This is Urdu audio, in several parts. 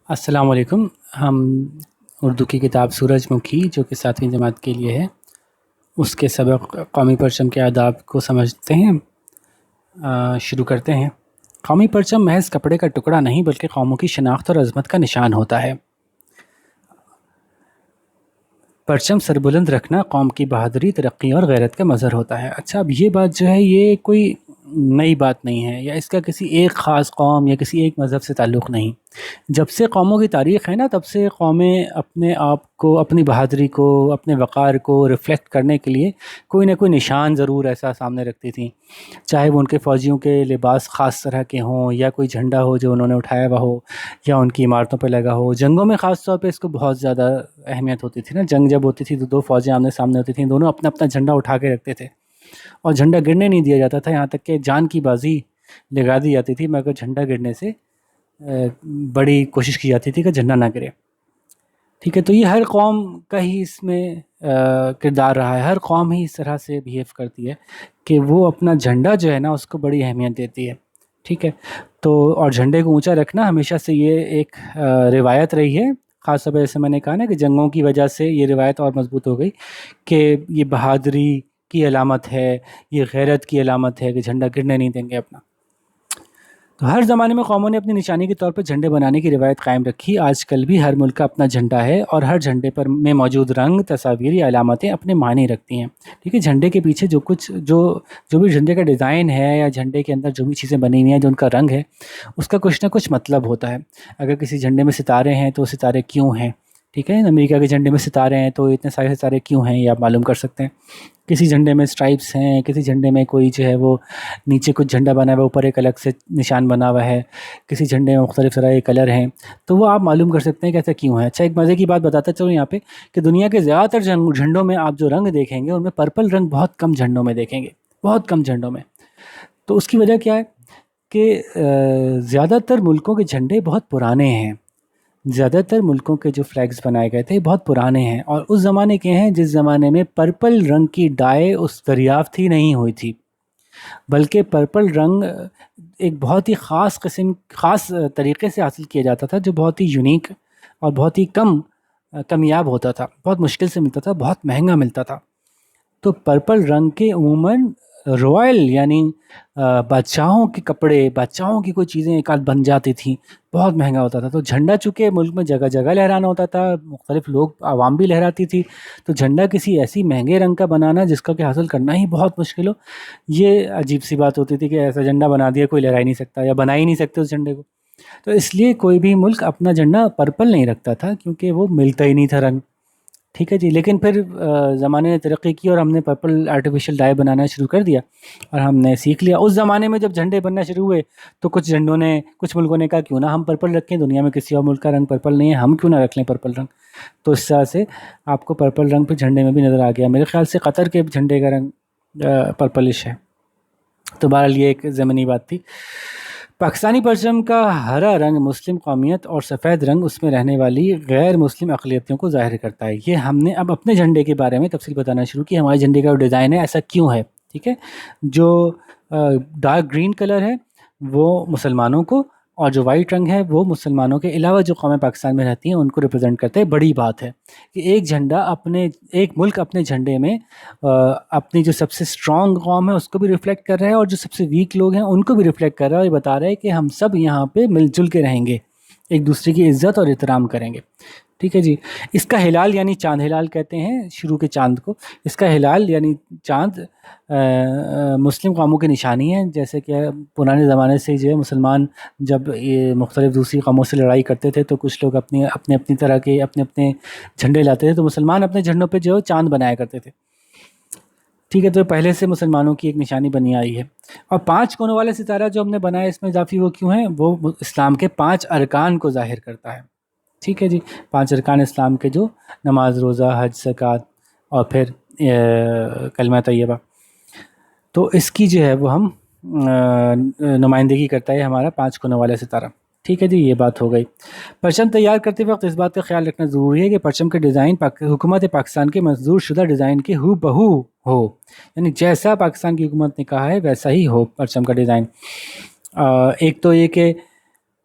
السلام علیکم۔ ہم اردو کی کتاب سورج مکھی جو کہ 7ویں جماعت کے لیے ہے، اس کے سبق قومی پرچم کے آداب کو سمجھتے ہیں۔ شروع کرتے ہیں۔ قومی پرچم محض کپڑے کا ٹکڑا نہیں بلکہ قوموں کی شناخت اور عظمت کا نشان ہوتا ہے۔ پرچم سربلند رکھنا قوم کی بہادری، ترقی اور غیرت کا مظہر ہوتا ہے۔ اچھا، اب یہ بات جو ہے یہ کوئی نئی بات نہیں ہے، یا اس کا کسی ایک خاص قوم یا کسی ایک مذہب سے تعلق نہیں۔ جب سے قوموں کی تاریخ ہے نا، تب سے قومیں اپنے آپ کو، اپنی بہادری کو، اپنے وقار کو ریفلیکٹ کرنے کے لیے کوئی نہ کوئی نشان ضرور ایسا سامنے رکھتی تھیں، چاہے وہ ان کے فوجیوں کے لباس خاص طرح کے ہوں، یا کوئی جھنڈا ہو جو انہوں نے اٹھایا ہوا ہو، یا ان کی عمارتوں پہ لگا ہو۔ جنگوں میں خاص طور پہ اس کو بہت زیادہ اہمیت ہوتی تھی نا۔ جنگ جب ہوتی تھی تو دو فوجیں آمنے سامنے ہوتی تھیں، دونوں اپنا اپنا جھنڈا اٹھا کے رکھتے تھے، اور جھنڈا گرنے نہیں دیا جاتا تھا، یہاں تک کہ جان کی بازی لگا دی جاتی تھی، مگر جھنڈا گرنے سے بڑی کوشش کی جاتی تھی کہ جھنڈا نہ گرے۔ ٹھیک ہے، تو یہ ہر قوم کا ہی اس میں کردار رہا ہے۔ ہر قوم ہی اس طرح سے بیہیو کرتی ہے کہ وہ اپنا جھنڈا جو ہے نا اس کو بڑی اہمیت دیتی ہے۔ ٹھیک ہے، تو اور جھنڈے کو اونچا رکھنا ہمیشہ سے یہ ایک روایت رہی ہے۔ خاص طور پہ جیسے میں نے کہا نا کہ جنگوں کی وجہ سے یہ روایت اور مضبوط ہو گئی کہ یہ بہادری کی علامت ہے، یہ غیرت کی علامت ہے کہ جھنڈا گرنے نہیں دیں گے اپنا۔ تو ہر زمانے میں قوموں نے اپنی نشانی کے طور پر جھنڈے بنانے کی روایت قائم رکھی۔ آج کل بھی ہر ملک کا اپنا جھنڈا ہے، اور ہر جھنڈے پر میں موجود رنگ، تصاویر یا علامتیں اپنے معنی رکھتی ہیں۔ ٹھیک ہے، جھنڈے کے پیچھے جو بھی جھنڈے کا ڈیزائن ہے، یا جھنڈے کے اندر جو بھی چیزیں بنی ہوئی ہیں، جو ان کا رنگ ہے، اس کا کچھ نہ کچھ مطلب ہوتا ہے۔ اگر کسی جھنڈے میں ستارے ہیں تو ستارے کیوں ہیں؟ ٹھیک ہے، امریکہ کے جھنڈے میں ستارے ہیں تو اتنے سارے ستارے کیوں ہیں، یہ آپ معلوم کر سکتے ہیں۔ کسی جھنڈے میں اسٹرائپس ہیں، کسی جھنڈے میں کوئی جو ہے وہ نیچے کچھ جھنڈا بنا ہوا ہے، اوپر ایک الگ سے نشان بنا ہوا ہے، کسی جھنڈے میں مختلف طرح کے کلر ہیں، تو وہ آپ معلوم کر سکتے ہیں کہ ایسا کیوں ہے۔ اچھا، ایک مزے کی بات بتاتا چلوں یہاں پہ کہ دنیا کے زیادہ تر جھنڈوں میں آپ جو رنگ دیکھیں گے ان میں پرپل رنگ بہت کم جھنڈوں میں دیکھیں گے، بہت کم جھنڈوں میں۔ تو اس کی وجہ کیا ہے کہ زیادہ تر ملکوں کے جھنڈے بہت پرانے ہیں۔ زیادہ تر ملکوں کے جو فلیگز بنائے گئے تھے بہت پرانے ہیں، اور اس زمانے کے ہیں جس زمانے میں پرپل رنگ کی ڈائے اس دریافت ہی نہیں ہوئی تھی، بلکہ پرپل رنگ ایک بہت ہی خاص طریقے سے حاصل کیا جاتا تھا، جو بہت ہی یونیک اور بہت ہی کمیاب ہوتا تھا، بہت مشکل سے ملتا تھا، بہت مہنگا ملتا تھا۔ تو پرپل رنگ کے عموماً رائل یعنی بادشاہوں کے کپڑے، بادشاہوں کی کوئی چیزیں ایک آدھ بن جاتی تھیں، بہت مہنگا ہوتا تھا۔ تو جھنڈا چونکہ ملک میں جگہ جگہ لہرانا ہوتا تھا، مختلف لوگ عوام بھی لہراتی تھی، تو جھنڈا کسی ایسی مہنگے رنگ کا بنانا جس کا کہ حاصل کرنا ہی بہت مشکل ہو، یہ عجیب سی بات ہوتی تھی کہ ایسا جھنڈا بنا دیا، کوئی لہرا ہی نہیں سکتا یا بنا ہی نہیں سکتے اس جھنڈے کو۔ تو اس لیے کوئی بھی ملک اپنا جھنڈا پرپل نہیں رکھتا تھا، کیونکہ وہ ملتا ہی نہیں تھا رنگ۔ ٹھیک ہے جی، لیکن پھر زمانے نے ترقی کی اور ہم نے پرپل آرٹیفیشل ڈائی بنانا شروع کر دیا، اور ہم نے سیکھ لیا۔ اس زمانے میں جب جھنڈے بننا شروع ہوئے تو کچھ ملکوں نے کہا کیوں نہ ہم پرپل رکھیں، دنیا میں کسی اور ملک کا رنگ پرپل نہیں ہے، ہم کیوں نہ رکھ لیں پرپل رنگ۔ تو اس طرح سے آپ کو پرپل رنگ پہ جھنڈے میں بھی نظر آ گیا۔ میرے خیال سے قطر کے جھنڈے کا رنگ پرپلش ہے۔ تو بہرحال یہ ایک ضمنی بات تھی۔ پاکستانی پرچم کا ہرا رنگ مسلم قومیت اور سفید رنگ اس میں رہنے والی غیر مسلم اقلیتوں کو ظاہر کرتا ہے۔ یہ ہم نے اب اپنے جھنڈے کے بارے میں تفصیل بتانا شروع کی، ہمارے جھنڈے کا جو ڈیزائن ہے ایسا کیوں ہے۔ ٹھیک ہے، جو ڈارک گرین کلر ہے وہ مسلمانوں کو، اور جو وائٹ رنگ ہے وہ مسلمانوں کے علاوہ جو قومیں پاکستان میں رہتی ہیں ان کو ریپرزینٹ کرتے ہیں۔ بڑی بات ہے کہ ایک ملک اپنے جھنڈے میں اپنی جو سب سے اسٹرانگ قوم ہے اس کو بھی ریفلیکٹ کر رہا ہے، اور جو سب سے ویک لوگ ہیں ان کو بھی ریفلیکٹ کر رہا ہے، اور یہ بتا رہا ہے کہ ہم سب یہاں پہ مل جل کے رہیں گے، ایک دوسرے کی عزت اور احترام کریں گے۔ ٹھیک ہے جی، اس کا ہلال یعنی چاند، ہلال کہتے ہیں شروع کے چاند کو، اس کا ہلال یعنی چاند مسلم قوموں کی نشانی ہے۔ جیسے کہ پرانے زمانے سے جو ہے مسلمان جب یہ مختلف دوسری قوموں سے لڑائی کرتے تھے تو کچھ لوگ اپنی طرح کے اپنے جھنڈے لاتے تھے، تو مسلمان اپنے جھنڈوں پہ جو ہے چاند بنایا کرتے تھے۔ ٹھیک ہے، تو پہلے سے مسلمانوں کی ایک نشانی بنی آئی ہے۔ اور 5 کونوں والے ستارہ جو ہم نے بنایا اس میں اضافی وہ کیوں ہیں؟ وہ اسلام کے 5 ارکان کو ظاہر کرتا ہے۔ ٹھیک ہے جی، 5 ارکان اسلام کے جو نماز، روزہ، حج، زکوٰۃ اور پھر کلمہ طیبہ، تو اس کی جو ہے وہ ہم نمائندگی کرتا ہے ہمارا 5 کونوں والا ستارہ۔ ٹھیک ہے جی، یہ بات ہو گئی۔ پرچم تیار کرتے وقت اس بات کا خیال رکھنا ضروری ہے کہ پرچم کے ڈیزائن حکومت پاکستان کے منظور شدہ ڈیزائن کے ہو بہو ہو، یعنی جیسا پاکستان کی حکومت نے کہا ہے ویسا ہی ہو پرچم کا ڈیزائن۔ ایک تو یہ کہ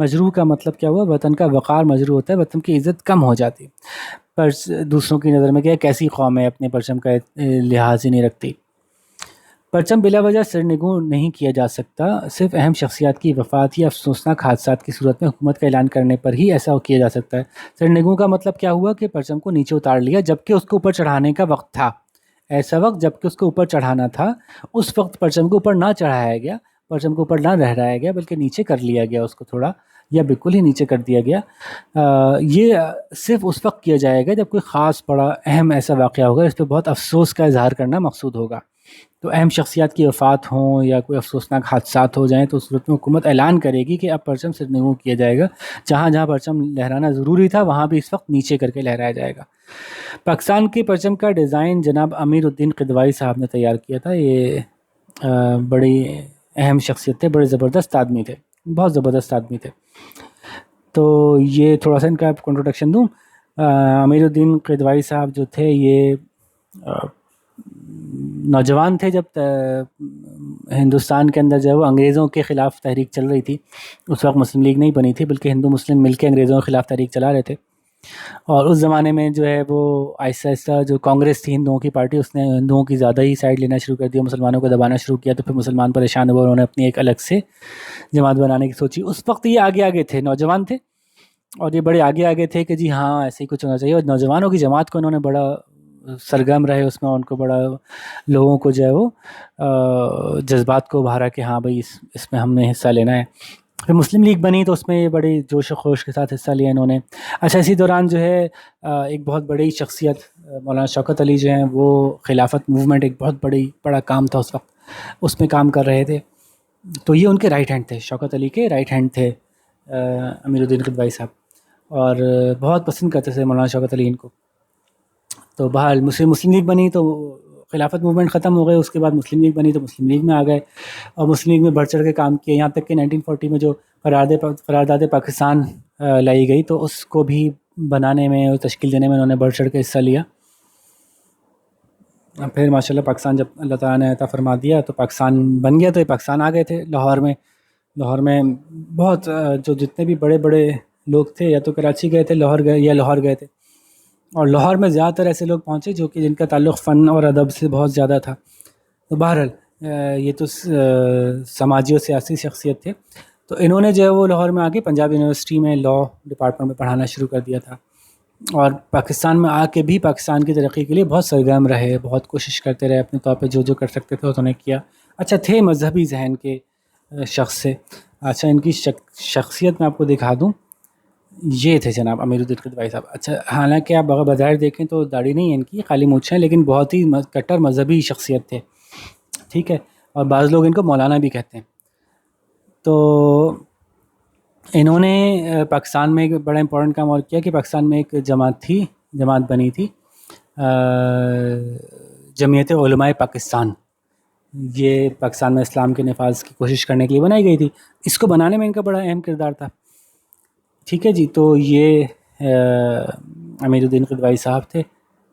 مجروح کا مطلب کیا ہوا؟ وطن کا وقار مجروح ہوتا ہے، وطن کی عزت کم ہو جاتی، پر دوسروں کی نظر میں کیا کیسی قوم ہے اپنے پرچم کا لحاظ ہی نہیں رکھتی۔ پرچم بلا وجہ سرنگوں نہیں کیا جا سکتا، صرف اہم شخصیات کی وفات یا افسوسناک حادثات کی صورت میں حکومت کا اعلان کرنے پر ہی ایسا کیا جا سکتا ہے۔ سرنگوں کا مطلب کیا ہوا کہ پرچم کو نیچے اتار لیا جبکہ اس کو اوپر چڑھانے کا وقت تھا، ایسا وقت جب کہ اس کو اوپر چڑھانا تھا، اس وقت پرچم کو اوپر نہ چڑھایا گیا، پرچم کو اوپر نہ لہرایا گیا بلکہ نیچے کر لیا گیا اس کو تھوڑا، یا بالکل ہی نیچے کر دیا گیا۔ یہ صرف اس وقت کیا جائے گا جب کوئی خاص بڑا اہم ایسا واقعہ ہوگا، اس پہ بہت افسوس کا اظہار کرنا مقصود ہوگا۔ تو اہم شخصیات کی وفات ہوں یا کوئی افسوسناک حادثات ہو جائیں تو اس صورت میں حکومت اعلان کرے گی کہ اب پرچم سرنگوں کیا جائے گا، جہاں جہاں پرچم لہرانا ضروری تھا وہاں بھی اس وقت نیچے کر کے لہرایا جائے گا۔ پاکستان کے پرچم کا ڈیزائن جناب امیر الدین قدوائی صاحب نے تیار کیا تھا۔ یہ بڑی اہم شخصیت تھے، بڑے زبردست آدمی تھے، بہت زبردست آدمی تھے۔ تو یہ تھوڑا سا ان کا انٹروڈکشن دوں۔ امیر الدین قدوائی صاحب جو تھے یہ نوجوان تھے جب ہندوستان کے اندر جو ہے وہ انگریزوں کے خلاف تحریک چل رہی تھی۔ اس وقت مسلم لیگ نہیں بنی تھی بلکہ ہندو مسلم مل کے انگریزوں کے خلاف تحریک چلا رہے تھے، اور اس زمانے میں جو ہے وہ آہستہ آہستہ جو کانگریس تھی ہندوؤں کی پارٹی، اس نے ہندوؤں کی زیادہ ہی سائڈ لینا شروع کر دیا، مسلمانوں کو دبانا شروع کیا، تو پھر مسلمان پریشان ہوئے، انہوں نے اپنی ایک الگ سے جماعت بنانے کی سوچی۔ اس وقت یہ آگے آگے تھے، نوجوان تھے، اور یہ بڑے آگے آگے تھے کہ جی ہاں ایسے ہی کچھ ہونا چاہیے، اور نوجوانوں کی جماعت کو انہوں نے بڑا سرگرم رہے اس میں، ان کو بڑا لوگوں کو جو ہے وہ جذبات کو ابھارا کہ ہاں بھائی اس میں ہم نے حصہ لینا ہے۔ پھر مسلم لیگ بنی تو اس میں بڑی جوش و خروش کے ساتھ حصہ لیا انہوں نے۔ اچھا، اسی دوران جو ہے ایک بہت بڑی شخصیت مولانا شوکت علی جو ہیں، وہ خلافت موومنٹ ایک بہت بڑا کام تھا اس وقت، اس میں کام کر رہے تھے، تو یہ ان کے رائٹ ہینڈ تھے، شوکت علی کے رائٹ ہینڈ تھے امیر الدین قدوائی صاحب، اور بہت پسند کرتے تھے مولانا شوکت علی ان کو۔ تو بہرحال مسلم لیگ بنی تو خلافت موومنٹ ختم ہو گئے، اس کے بعد مسلم لیگ بنی تو مسلم لیگ میں آ گئے، اور مسلم لیگ میں بڑھ چڑھ کے کام کیا، یہاں تک کہ 1940 میں جو قرارداد پاکستان لائی گئی تو اس کو بھی بنانے میں اور تشکیل دینے میں انہوں نے بڑھ چڑھ کے حصہ لیا۔ پھر ماشاءاللہ پاکستان جب اللہ تعالیٰ نے عطا فرما دیا تو پاکستان بن گیا، تو یہ پاکستان آ گئے تھے لاہور میں بہت جو جتنے بھی بڑے بڑے لوگ تھے یا تو کراچی گئے تھے، لاہور گئے تھے، اور لاہور میں زیادہ تر ایسے لوگ پہنچے جو کہ جن کا تعلق فن اور ادب سے بہت زیادہ تھا۔ تو بہرحال یہ تو سماجی اور سیاسی شخصیت تھے، تو انہوں نے جو ہے وہ لاہور میں آ کے پنجاب یونیورسٹی میں لاء ڈپارٹمنٹ میں پڑھانا شروع کر دیا تھا، اور پاکستان میں آ کے بھی پاکستان کی ترقی کے لیے بہت سرگرم رہے، بہت کوشش کرتے رہے، اپنے طور پہ جو کر سکتے تھے انہوں نے کیا۔ اچھا، تھے مذہبی ذہن کے شخص سے۔ اچھا، ان کی شخصیت میں آپ کو دکھا دوں، یہ تھے جناب امیر الدین قدوائی صاحب۔ اچھا، حالانکہ آپ بظاہر دیکھیں تو داڑھی نہیں ہے ان کی، خالی مونچھ ہے، لیکن بہت ہی کٹر مذہبی شخصیت تھے، ٹھیک ہے، اور بعض لوگ ان کو مولانا بھی کہتے ہیں۔ تو انہوں نے پاکستان میں ایک بڑا امپورٹنٹ کام اور کیا کہ پاکستان میں ایک جماعت بنی تھی، جمعیت علماء پاکستان، یہ پاکستان میں اسلام کے نفاذ کی کوشش کرنے کے لیے بنائی گئی تھی۔ اس کو بنانے میں ان کا بڑا اہم کردار تھا، ٹھیک ہے جی۔ تو یہ امیر الدین قدوائی صاحب تھے۔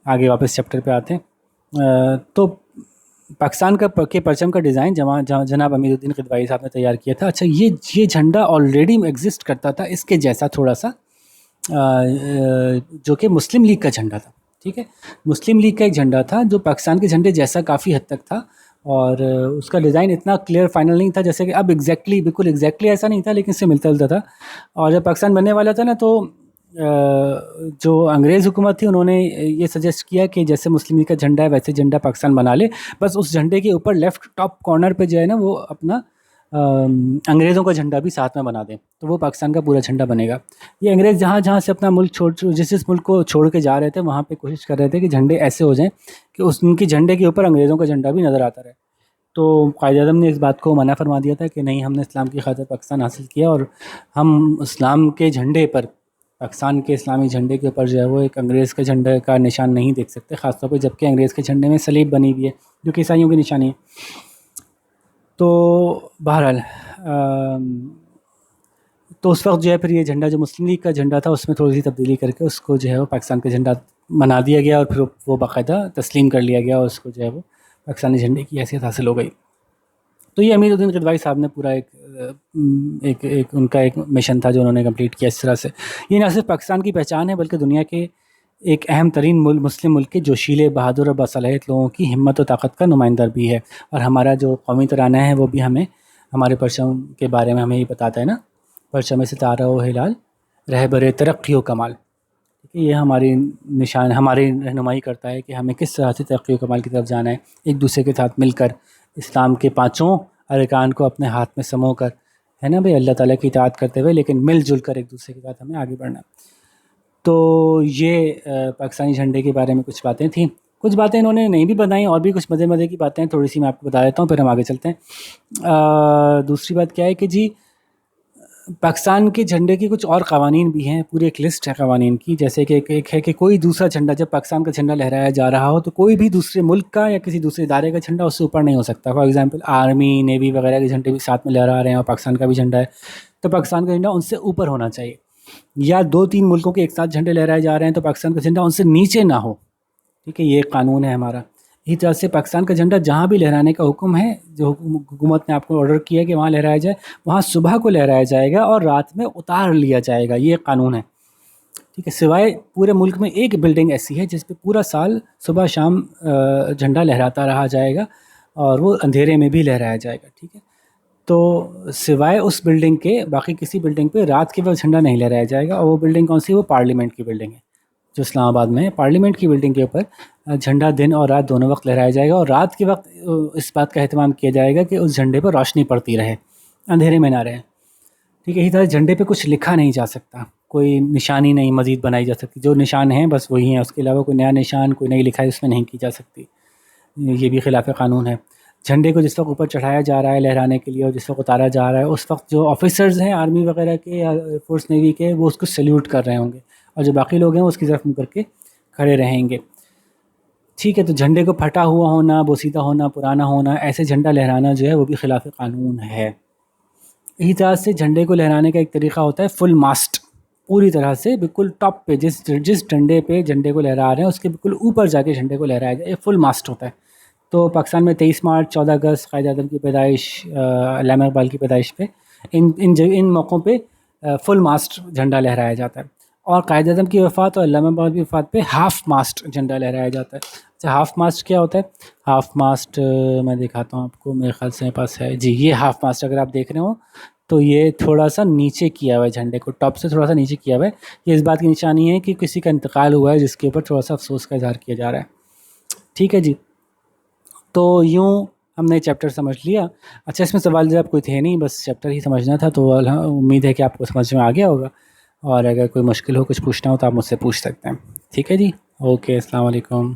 آگے واپس چیپٹر پہ آتے ہیں۔ تو پاکستان کے پرچم کا ڈیزائن جناب امیر الدین قدوائی صاحب نے تیار کیا تھا۔ اچھا، یہ جھنڈا آلریڈی ایگزسٹ کرتا تھا اس کے جیسا تھوڑا سا، جو کہ مسلم لیگ کا جھنڈا تھا، ٹھیک ہے، مسلم لیگ کا ایک جھنڈا تھا جو پاکستان کے جھنڈے جیسا کافی حد تک تھا، اور اس کا ڈیزائن اتنا کلیئر فائنل نہیں تھا، جیسے کہ اب بالکل ایگزیکٹلی ایسا نہیں تھا، لیکن اس سے ملتا جلتا تھا۔ اور جب پاکستان بننے والا تھا نا، تو جو انگریز حکومت تھی انہوں نے یہ سجیسٹ کیا کہ جیسے مسلم لیگ کا جھنڈا ہے ویسے جھنڈا پاکستان بنا لے، بس اس جھنڈے کے اوپر لیفٹ ٹاپ کارنر پہ جو ہے نا وہ اپنا انگریزوں کا جھنڈا بھی ساتھ میں بنا دیں، تو وہ پاکستان کا پورا جھنڈا بنے گا۔ یہ انگریز جہاں سے اپنا ملک جس ملک کو چھوڑ کے جا رہے تھے وہاں پہ کوشش کر رہے تھے کہ جھنڈے ایسے ہو جائیں کہ ان کے جھنڈے کے اوپر انگریزوں کا جھنڈا بھی نظر آتا رہے۔ تو قائد اعظم نے اس بات کو منع فرما دیا تھا کہ نہیں، ہم نے اسلام کی خاطر پاکستان حاصل کیا، اور ہم اسلام کے جھنڈے پر، پاکستان کے اسلامی جھنڈے کے اوپر جو ہے وہ ایک انگریز کے جھنڈے کا نشان نہیں دیکھ سکتے، خاص طور پہ جب کہ انگریز کے جھنڈے میں صلیب بنی ہوئی ہے جو کہ عیسائیوں کی نشانی ہے۔ تو بہرحال تو اس وقت جو ہے پھر یہ جھنڈا جو مسلم لیگ کا جھنڈا تھا اس میں تھوڑی سی تبدیلی کر کے اس کو جو ہے وہ پاکستان کا جھنڈا بنا دیا گیا، اور پھر وہ باقاعدہ تسلیم کر لیا گیا، اور اس کو جو ہے وہ پاکستانی جھنڈے کی حیثیت حاصل ہو گئی۔ تو یہ امیر الدین قدوائی صاحب نے پورا ایک ان کا ایک مشن تھا جو انہوں نے کمپلیٹ کیا اس طرح سے. یہ نہ صرف پاکستان کی پہچان ہے بلکہ دنیا کے ایک اہم ترین مسلم ملک کے جوشیلے، بہادر اور باصلاحیت لوگوں کی ہمت و طاقت کا نمائندہ بھی ہے. اور ہمارا جو قومی ترانہ ہے وہ بھی ہمیں ہمارے پرچم کے بارے میں ہمیں یہ بتاتا ہے نا، پرچم ستارہ و ہلال رہبر ترقی و کمال. یہ ہماری نشان، ہماری رہنمائی کرتا ہے کہ ہمیں کس طرح سے ترقی و کمال کی طرف جانا ہے، ایک دوسرے کے ساتھ مل کر اسلام کے پانچوں ارکان کو اپنے ہاتھ میں سمو کر، ہے نا بھائی، اللہ تعالیٰ کی اطاعت کرتے ہوئے لیکن مل جل کر ایک دوسرے کے ساتھ ہمیں آگے بڑھنا. تو یہ پاکستانی جھنڈے کے بارے میں کچھ باتیں تھیں. کچھ باتیں انہوں نے نہیں بھی بتائیں، اور بھی کچھ مزے کی باتیں ہیں، تھوڑی سی میں آپ کو بتا دیتا ہوں پھر ہم آگے چلتے ہیں. دوسری بات کیا ہے کہ جی پاکستان کے جھنڈے کے کچھ اور قوانین بھی ہیں، پوری ایک لسٹ ہے قوانین کی. جیسے کہ ایک ہے کہ کوئی دوسرا جھنڈا، جب پاکستان کا جھنڈا لہرایا جا رہا ہو تو کوئی بھی دوسرے ملک کا یا کسی دوسرے ادارے کا جھنڈا اس سے اوپر نہیں ہو سکتا. فار ایگزامپل آرمی، نیوی وغیرہ کے جھنڈے بھی ساتھ میں لہرا رہے ہیں اور پاکستان کا بھی جھنڈا ہے تو پاکستان کا جھنڈا ان سے اوپر ہونا چاہیے. یا 2-3 ملکوں کے ایک ساتھ جھنڈے لہرائے جا رہے ہیں تو پاکستان کا جھنڈا ان سے نیچے نہ ہو. ٹھیک ہے، یہ قانون ہے ہمارا. اسی طرح سے پاکستان کا جھنڈا جہاں بھی لہرانے کا حکم ہے، جو حکومت نے آپ کو آرڈر کیا ہے کہ وہاں لہرایا جائے، وہاں صبح کو لہرایا جائے گا اور رات میں اتار لیا جائے گا. یہ قانون ہے. ٹھیک ہے، سوائے پورے ملک میں ایک بلڈنگ ایسی ہے جس پہ پورا سال صبح شام جھنڈا لہراتا رہا جائے گا اور وہ اندھیرے میں بھی لہرایا جائے گا. ٹھیک ہے، تو سوائے اس بلڈنگ کے باقی کسی بلڈنگ پہ رات کے وقت جھنڈا نہیں لہرایا جائے گا. اور وہ بلڈنگ کون سی ہے؟ وہ پارلیمنٹ کی بلڈنگ ہے جو اسلام آباد میں ہے. پارلیمنٹ کی بلڈنگ کے اوپر جھنڈا دن اور رات دونوں وقت لہرایا جائے گا. اور رات کے وقت اس بات کا اہتمام کیا جائے گا کہ اس جھنڈے پر روشنی پڑتی رہے، اندھیرے میں نہ رہے. ٹھیک ہے، اسی طرح جھنڈے پہ کچھ لکھا نہیں جا سکتا، کوئی نشانی نہیں مزید بنائی جا سکتی. جو نشان ہیں بس وہی ہیں، اس کے علاوہ کوئی نیا نشان، کوئی نئی لکھائی اس میں نہیں کی جا سکتی. یہ بھی خلاف قانون ہے. جھنڈے کو جس وقت اوپر چڑھایا جا رہا ہے لہرانے کے لیے اور جس وقت اتارا جا رہا ہے، اس وقت جو آفیسرز ہیں آرمی وغیرہ کے یا فورس نیوی کے، وہ اس کو سیلیوٹ کر رہے ہوں گے اور جو باقی لوگ ہیں وہ اس کی طرف منہ کر کے کھڑے رہیں گے. ٹھیک ہے، تو جھنڈے کو پھٹا ہوا ہونا، بوسیدہ ہونا، پرانا ہونا، ایسے جھنڈا لہرانا جو ہے وہ بھی خلاف قانون ہے. اسی طرح سے جھنڈے کو لہرانے کا ایک طریقہ ہوتا ہے فل ماسٹ، پوری طرح سے بالکل ٹاپ پہ، جس ڈنڈے پہ جھنڈے کو لہرا رہے ہیں اس کے بالکل اوپر جا کے جھنڈے کو لہرایا جائے. یہ فل ماسٹ ہوتا ہے. تو پاکستان میں 23 مارچ، 14 اگست، قائد اعظم کی پیدائش، علامہ اقبال کی پیدائش پہ ان موقعوں پہ فل ماسٹ جھنڈا لہرایا جاتا ہے. اور قائد اعظم کی وفات اور علامہ اقبال کی وفات پہ ہاف ماسٹ جھنڈا لہرایا جاتا ہے. اچھا، ہاف ماسٹ کیا ہوتا ہے؟ ہاف ماسٹ میں دکھاتا ہوں آپ کو، میرے خیال سے میرے پاس ہے جی. یہ ہاف ماسٹ اگر آپ دیکھ رہے ہو تو یہ تھوڑا سا نیچے کیا ہوا ہے، جھنڈے کو ٹاپ سے تھوڑا سا نیچے کیا ہوا ہے. یہ اس بات کی نشانی ہے کہ کسی کا انتقال ہوا ہے جس کے اوپر تھوڑا سا افسوس کا اظہار کیا جا رہا ہے. ٹھیک ہے جی، تو یوں ہم نے چیپٹر سمجھ لیا. اچھا، اس میں سوال جواب کوئی تھے نہیں، بس چیپٹر ہی سمجھنا تھا. تو امید ہے کہ آپ کو سمجھ میں آ گیا ہوگا، اور اگر کوئی مشکل ہو، کچھ پوچھنا ہو تو آپ مجھ سے پوچھ سکتے ہیں. ٹھیک ہے جی، اوکے، السلام علیکم.